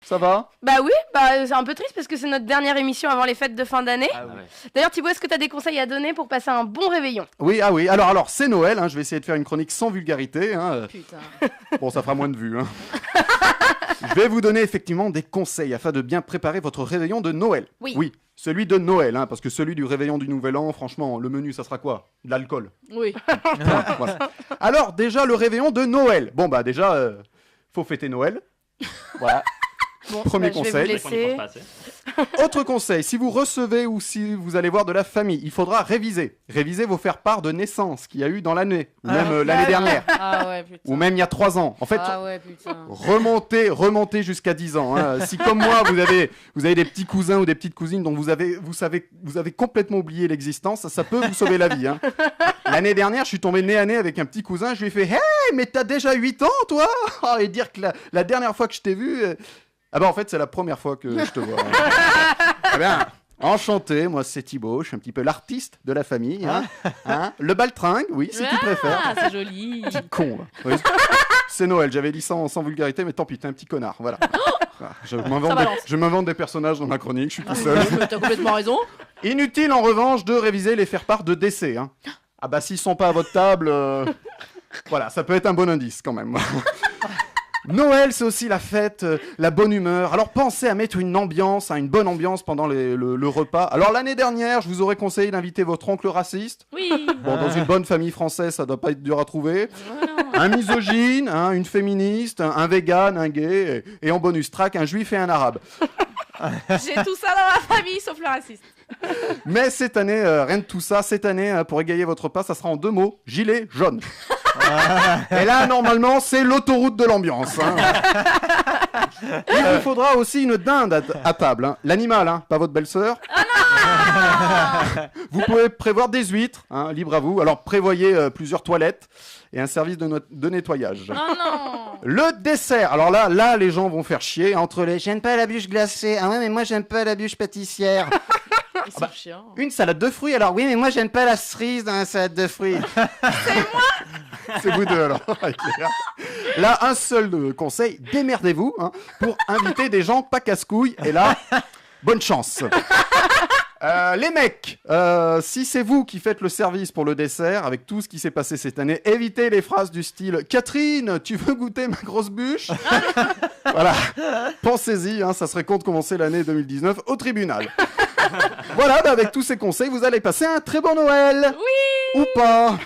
Ça va? Bah oui, c'est un peu triste parce que c'est notre dernière émission avant les fêtes de fin d'année. Ah ouais. D'ailleurs, Thibaut, est-ce que tu as des conseils à donner pour passer un bon réveillon? Oui, ah oui. Alors, c'est Noël. Hein. Je vais essayer de faire une chronique sans vulgarité. Hein. Putain. Bon, ça fera moins de vues. Hein. Je vais vous donner effectivement des conseils afin de bien préparer votre réveillon de Noël. Oui. Celui de Noël, hein, parce que celui du réveillon du Nouvel An, franchement, le menu, ça sera quoi? De l'alcool. Oui. Voilà. Alors, déjà, le réveillon de Noël. Bon, bah déjà, faut fêter Noël. Voilà. Bon, Premier je vais conseil. vous laisser. Autre conseil, si vous recevez ou si vous allez voir de la famille, il faudra réviser. Réviser vos faire-part de naissance qu'il y a eu dans l'année, ou même l'année dernière, Ah ouais, putain. ou même il y a 3 ans. En fait, Ah ouais, putain. remontez jusqu'à 10 ans. Hein. Si comme moi, vous avez des petits cousins ou des petites cousines dont vous avez complètement oublié l'existence, ça peut vous sauver la vie. Hein. L'année dernière, je suis tombé nez à nez avec un petit cousin, je lui ai fait « Hey, mais t'as déjà 8 ans, toi ?» Et dire que la dernière fois que je t'ai vu... Ah bah en fait, c'est la première fois que je te vois. Eh bien, enchanté, moi c'est Thibaut, je suis un petit peu l'artiste de la famille. Hein. Le baltringue, oui, si tu préfères. Ah, c'est joli. Con, là. Oui. C'est Noël, j'avais dit ça sans vulgarité, mais tant pis, t'es un petit connard, voilà. Je m'invente des personnages dans ma chronique, je suis tout seul. Mais t'as complètement raison. Inutile en revanche de réviser les faire-part de décès. Hein. Ah bah s'ils sont pas à votre table, voilà, ça peut être un bon indice quand même. Noël, c'est aussi la fête, la bonne humeur. Alors pensez à mettre une ambiance, une bonne ambiance pendant le repas. Alors l'année dernière, je vous aurais conseillé d'inviter votre oncle raciste. Oui. Bon, dans une bonne famille française, ça doit pas être dur à trouver. Un misogyne, une féministe, un vegan, un gay, et en bonus track, un juif et un arabe. J'ai tout ça dans ma famille, sauf le raciste. Mais cette année, rien de tout ça. Cette année, pour égayer votre repas, ça sera en 2 mots, gilet jaune. Et là, normalement, c'est l'autoroute de l'ambiance. Hein. Il vous faudra aussi une dinde à table. Hein. L'animal, hein, pas votre belle-sœur. Vous pouvez prévoir des huîtres, hein, libre à vous. Alors, prévoyez plusieurs toilettes et un service de nettoyage. Oh non. Le dessert. Alors là, les gens vont faire chier entre les « j'aime pas la bûche glacée ». Ah ouais, mais moi, j'aime pas la bûche pâtissière. Ils sont chiants. Une salade de fruits. Alors oui, mais moi, j'aime pas la cerise dans la salade de fruits. C'est moi. C'est vous deux, alors. Avec Léa. Là, un seul conseil, démerdez-vous pour inviter des gens pas casse-couilles. Et là, bonne chance. Les mecs, si c'est vous qui faites le service pour le dessert, avec tout ce qui s'est passé cette année, évitez les phrases du style « Catherine, tu veux goûter ma grosse bûche ?» Voilà, pensez-y, ça serait con de commencer l'année 2019 au tribunal. Voilà, avec tous ces conseils, vous allez passer un très bon Noël. Oui. Ou pas.